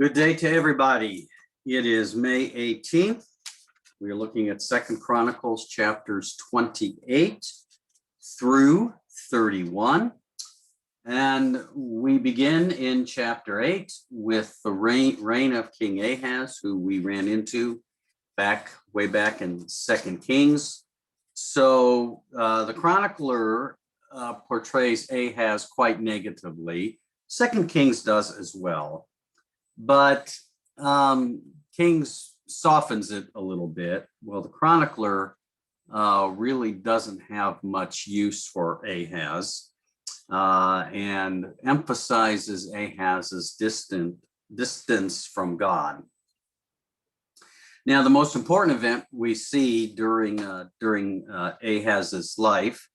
Good day to everybody. It is May 18th. We are looking at 2 Chronicles chapters 28 through 31. And we begin in chapter 8 with the reign of King Ahaz, who we ran into way back in 2 Kings. So the chronicler portrays Ahaz quite negatively. 2 Kings does as well. But Kings softens it a little bit. Well, the chronicler really doesn't have much use for Ahaz and emphasizes Ahaz's distance from God. Now, the most important event we see during Ahaz's life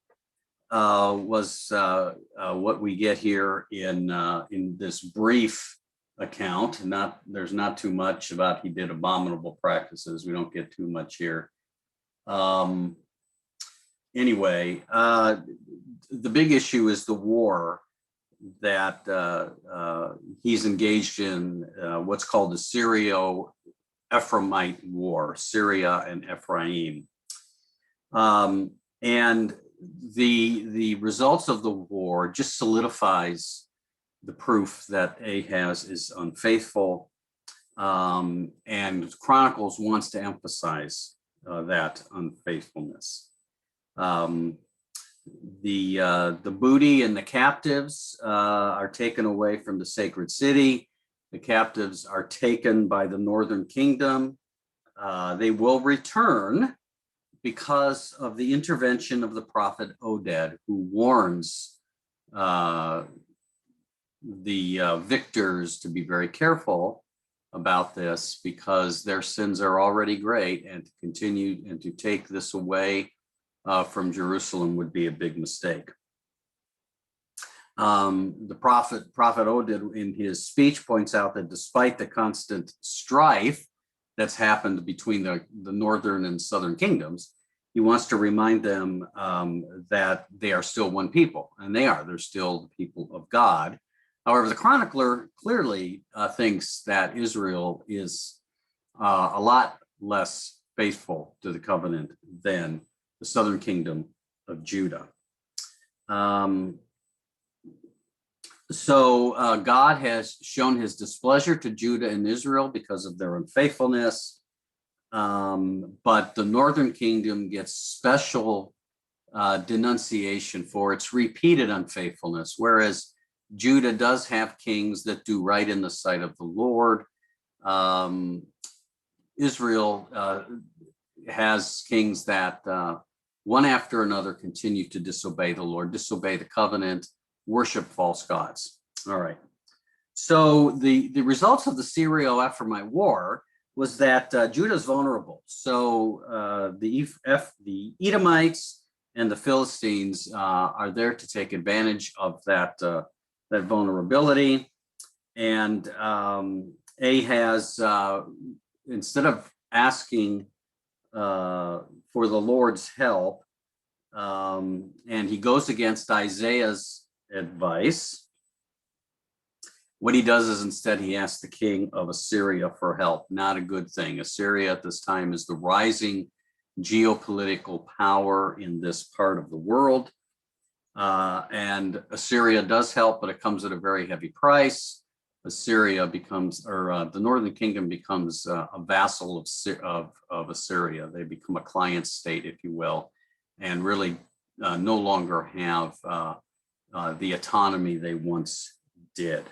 was what we get here in this brief account. There's not too much about he did abominable practices. We don't get too much here. Anyway, the big issue is the war that he's engaged in, what's called the Syrio-Ephraimite War, Syria and Ephraim. And the results of the war just solidifies the proof that Ahaz is unfaithful, and Chronicles wants to emphasize that unfaithfulness. The booty and the captives are taken away from the sacred city. The captives are taken by the northern kingdom. They will return because of the intervention of the prophet Oded, who warns the victors to be very careful about this, because their sins are already great, and to continue and to take this away from Jerusalem would be a big mistake. The prophet Oded in his speech points out that despite the constant strife that's happened between the northern and southern kingdoms, he wants to remind them that they are still one people, and they're still the people of God. However, the chronicler clearly thinks that Israel is a lot less faithful to the covenant than the southern kingdom of Judah. So God has shown his displeasure to Judah and Israel because of their unfaithfulness, but the northern kingdom gets special denunciation for its repeated unfaithfulness, whereas Judah does have kings that do right in the sight of the Lord. Israel has kings that one after another continue to disobey the Lord, disobey the covenant, worship false gods. All right. So the results of the Syrio-Ephraimite war was that Judah is vulnerable. So the Edomites and the Philistines are there to take advantage of that vulnerability. And Ahaz, instead of asking for the Lord's help, and he goes against Isaiah's advice, what he does is instead he asks the king of Assyria for help. Not a good thing. Assyria at this time is the rising geopolitical power in this part of the world. And Assyria does help, but it comes at a very heavy price. Assyria becomes, or the northern kingdom becomes a vassal of Assyria. They become a client state, if you will, and really no longer have the autonomy they once did.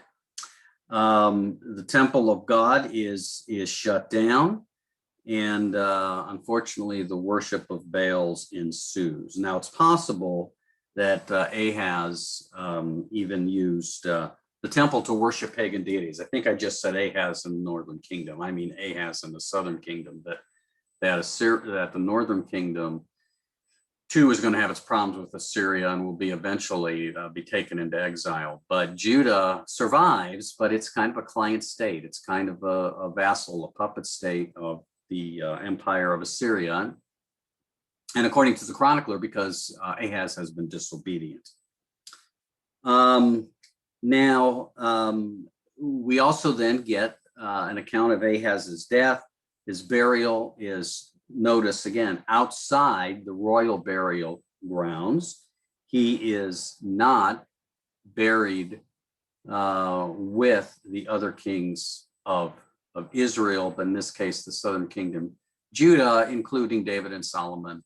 The temple of God is shut down, and unfortunately the worship of Baals ensues. Now, it's possible that Ahaz even used the temple to worship pagan deities. I think I just said Ahaz in the northern kingdom. I mean Ahaz in the southern kingdom. That the northern kingdom too is going to have its problems with Assyria and will be eventually be taken into exile. But Judah survives, but it's kind of a client state. It's kind of a vassal, a puppet state of the empire of Assyria. And according to the chronicler, because Ahaz has been disobedient. Now, we also then get an account of Ahaz's death. His burial is, notice again, outside the royal burial grounds. He is not buried with the other kings of Israel, but in this case, the southern kingdom, Judah, including David and Solomon.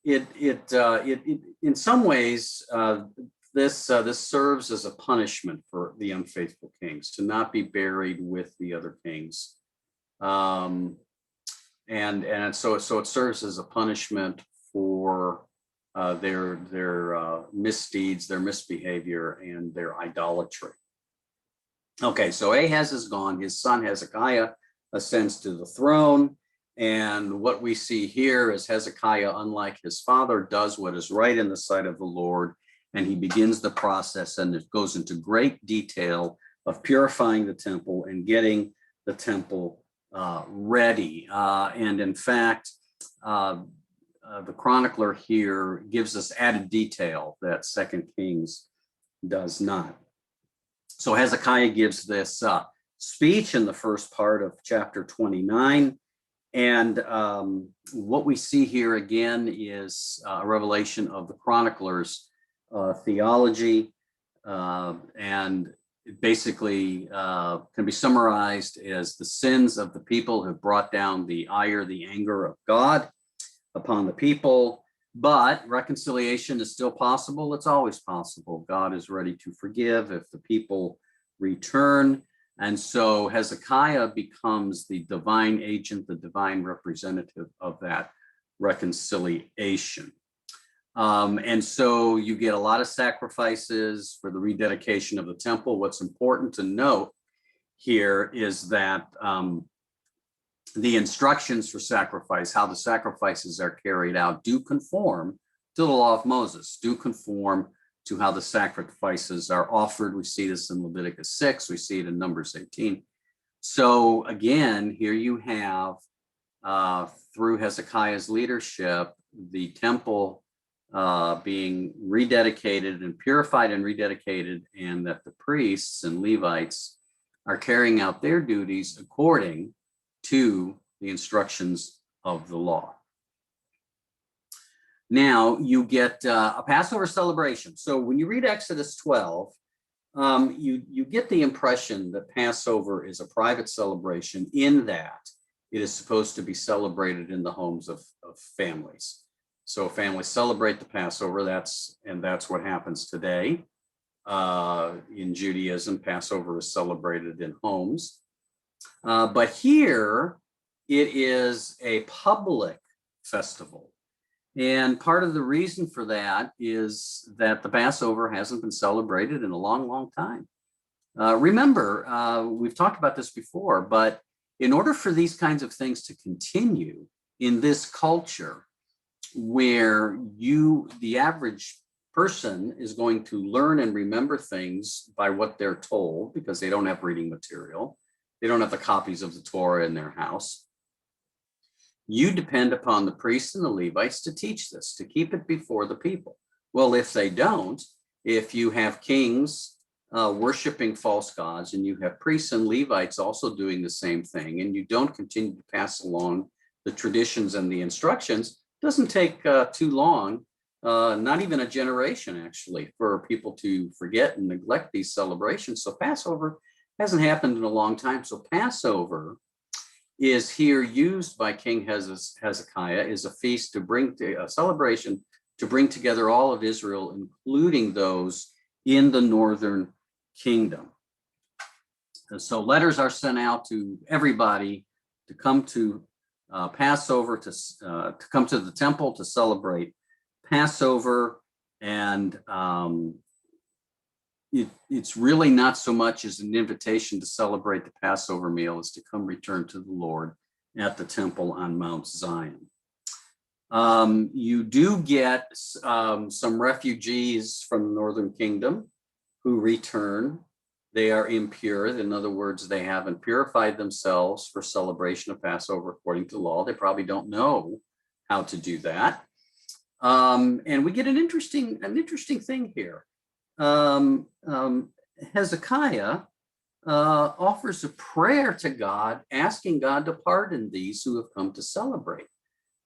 In some ways, this serves as a punishment for the unfaithful kings to not be buried with the other kings, and so it serves as a punishment for their misdeeds, their misbehavior, and their idolatry. Okay, so Ahaz is gone. His son Hezekiah ascends to the throne. And what we see here is Hezekiah, unlike his father, does what is right in the sight of the Lord. And he begins the process, and it goes into great detail of purifying the temple and getting the temple ready. And in fact, the chronicler here gives us added detail that 2 Kings does not. So Hezekiah gives this speech in the first part of chapter 29. And what we see here again is a revelation of the chronicler's theology, and it basically can be summarized as the sins of the people have brought down the ire, the anger of God upon the people, but reconciliation is still possible. It's always possible. God is ready to forgive if the people return. And so Hezekiah becomes the divine agent, the divine representative of that reconciliation. And so you get a lot of sacrifices for the rededication of the temple. What's important to note here is that the instructions for sacrifice, how the sacrifices are carried out, do conform to the law of Moses, do conform to how the sacrifices are offered. We see this in Leviticus 6, we see it in Numbers 18. So again, here you have, through Hezekiah's leadership, the temple being rededicated and purified and rededicated, and that the priests and Levites are carrying out their duties according to the instructions of the law. Now you get a Passover celebration. So when you read Exodus 12, you get the impression that Passover is a private celebration, in that it is supposed to be celebrated in the homes of families. So families celebrate the Passover. That's what happens today. In Judaism, Passover is celebrated in homes. But here it is a public festival. And part of the reason for that is that the Passover hasn't been celebrated in a long, long time. Remember, we've talked about this before, but in order for these kinds of things to continue in this culture, where the average person is going to learn and remember things by what they're told, because they don't have reading material, they don't have the copies of the Torah in their house, you depend upon the priests and the Levites to teach this, to keep it before the people. Well, if they don't, if you have kings worshiping false gods, and you have priests and Levites also doing the same thing, and you don't continue to pass along the traditions and the instructions, it doesn't take too long, not even a generation actually, for people to forget and neglect these celebrations. So Passover hasn't happened in a long time. So Passover is here used by King Hezekiah, is a feast to bring a celebration to bring together all of Israel, including those in the northern kingdom. And so letters are sent out to everybody to come to Passover, to come to the temple to celebrate Passover. And it's really not so much as an invitation to celebrate the Passover meal as to come return to the Lord at the temple on Mount Zion. You do get some refugees from the northern kingdom who return. They are impure. In other words, they haven't purified themselves for celebration of Passover according to law. They probably don't know how to do that. And we get an interesting thing here. Hezekiah offers a prayer to God, asking God to pardon these who have come to celebrate,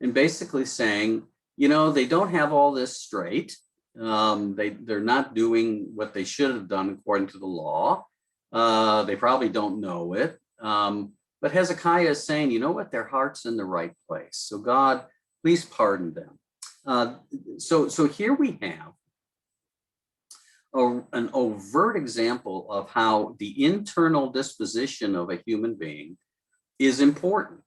and basically saying, they don't have all this straight. They're not doing what they should have done according to the law. They probably don't know it. But Hezekiah is saying, you know what, their heart's in the right place. So God, please pardon them. So here we have an overt example of how the internal disposition of a human being is important,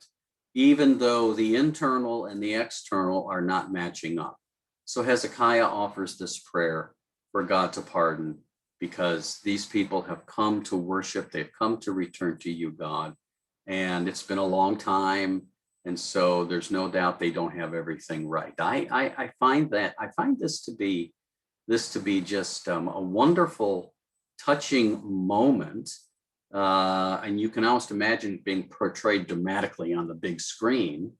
even though the internal and the external are not matching up. So Hezekiah offers this prayer for God to pardon, because these people have come to worship, they've come to return to you, God, and it's been a long time, and so there's no doubt they don't have everything right. I find this to be just a wonderful, touching moment. And you can almost imagine it being portrayed dramatically on the big screen,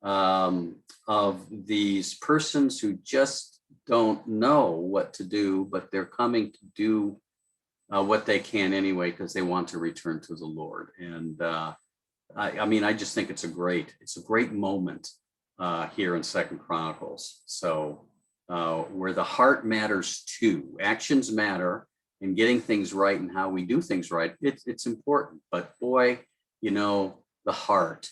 of these persons who just don't know what to do, but they're coming to do what they can anyway, because they want to return to the Lord. And I just think it's a great moment here in Second Chronicles. So where the heart matters too, actions matter, and getting things right and how we do things right, it's important. But boy, the heart.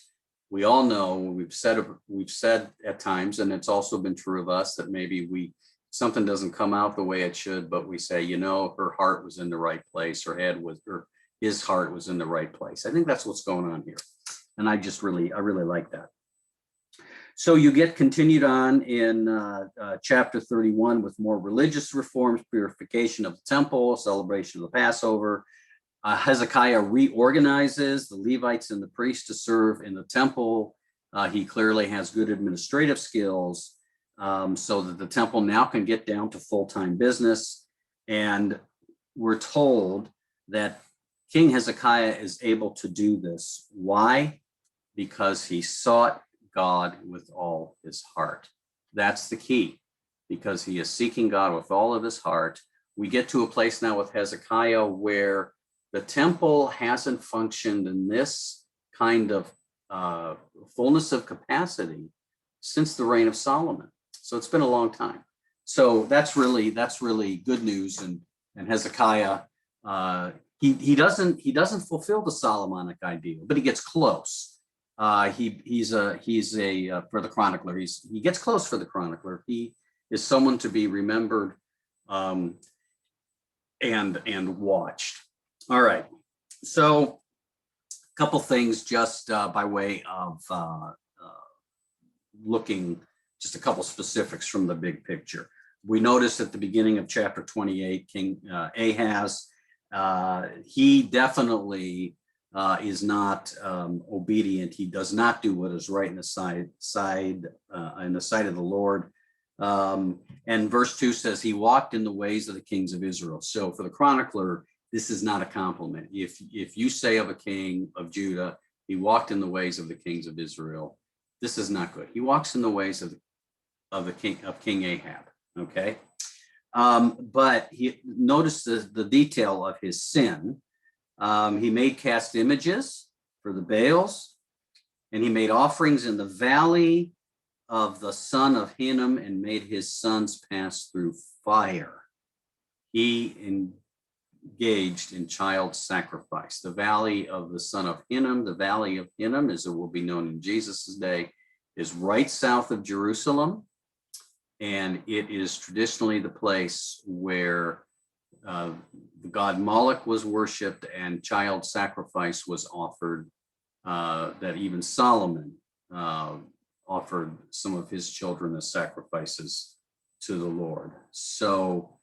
We all know, we've said at times, and it's also been true of us, that maybe something doesn't come out the way it should, but we say, her heart was in the right place, or his heart was in the right place. I think that's what's going on here, and I really like that. So you get continued on in chapter 31 with more religious reforms, purification of the temple, celebration of the Passover. Hezekiah reorganizes the Levites and the priests to serve in the temple. He clearly has good administrative skills, so that the temple now can get down to full-time business. And we're told that King Hezekiah is able to do this. Why? Because he sought God with all his heart. That's the key, because he is seeking God with all of his heart. We get to a place now with Hezekiah where the temple hasn't functioned in this kind of fullness of capacity since the reign of Solomon. So it's been a long time. So that's really good news. And Hezekiah, he doesn't fulfill the Solomonic ideal, but he gets close. He's for the chronicler. He gets close for the chronicler. He is someone to be remembered and watched. All right. So a couple things just by way of looking, just a couple specifics from the big picture. We noticed at the beginning of chapter 28, King Ahaz, he definitely is not obedient. He does not do what is right in the sight of the Lord. And verse 2 says he walked in the ways of the kings of Israel. So for the chronicler, this is not a compliment. If you say of a king of Judah, he walked in the ways of the kings of Israel, this is not good. He walks in the ways of King Ahab. Okay, but he noticed the detail of his sin. He made cast images for the Baals, and he made offerings in the valley of the son of Hinnom, and made his sons pass through fire. He engaged in child sacrifice. The valley of the son of Hinnom, the valley of Hinnom, as it will be known in Jesus's day, is right south of Jerusalem, and it is traditionally the place where the god Moloch was worshipped and child sacrifice was offered, that even Solomon offered some of his children as sacrifices to the Lord. So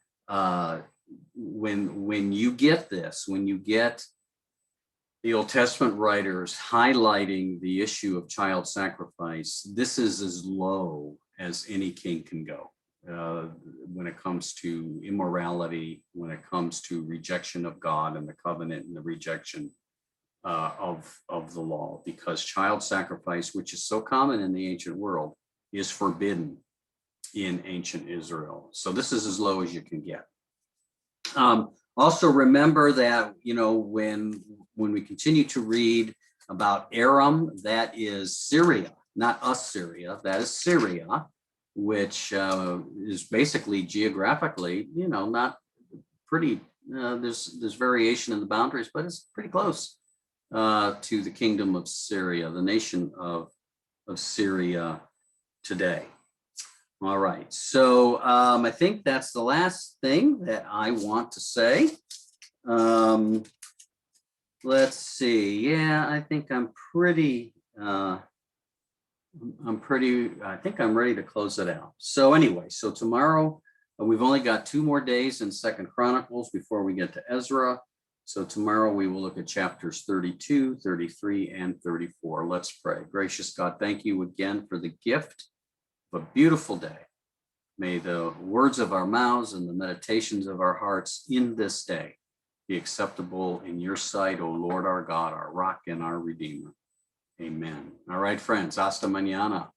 when you get this, when you get the Old Testament writers highlighting the issue of child sacrifice, this is as low as any king can go when it comes to immorality, when it comes to rejection of God and the covenant, and the rejection of the law, because child sacrifice, which is so common in the ancient world, is forbidden in ancient Israel. So this is as low as you can get. Also remember that, when we continue to read about Aram, that is Syria, not Assyria, that is Syria, which is basically geographically, not pretty, there's variation in the boundaries, but it's pretty close to the kingdom of Syria, the nation of Syria today. All right, so I think that's the last thing that I want to say. Let's see. Yeah, I think I think I'm ready to close it out. So anyway, so tomorrow, we've only got 2 more days in Second Chronicles before we get to Ezra. So tomorrow we will look at chapters 32, 33, and 34. Let's pray. Gracious God, thank you again for the gift of a beautiful day. May the words of our mouths and the meditations of our hearts in this day be acceptable in your sight, O Lord our God, our rock and our redeemer. Amen. All right, friends, hasta mañana.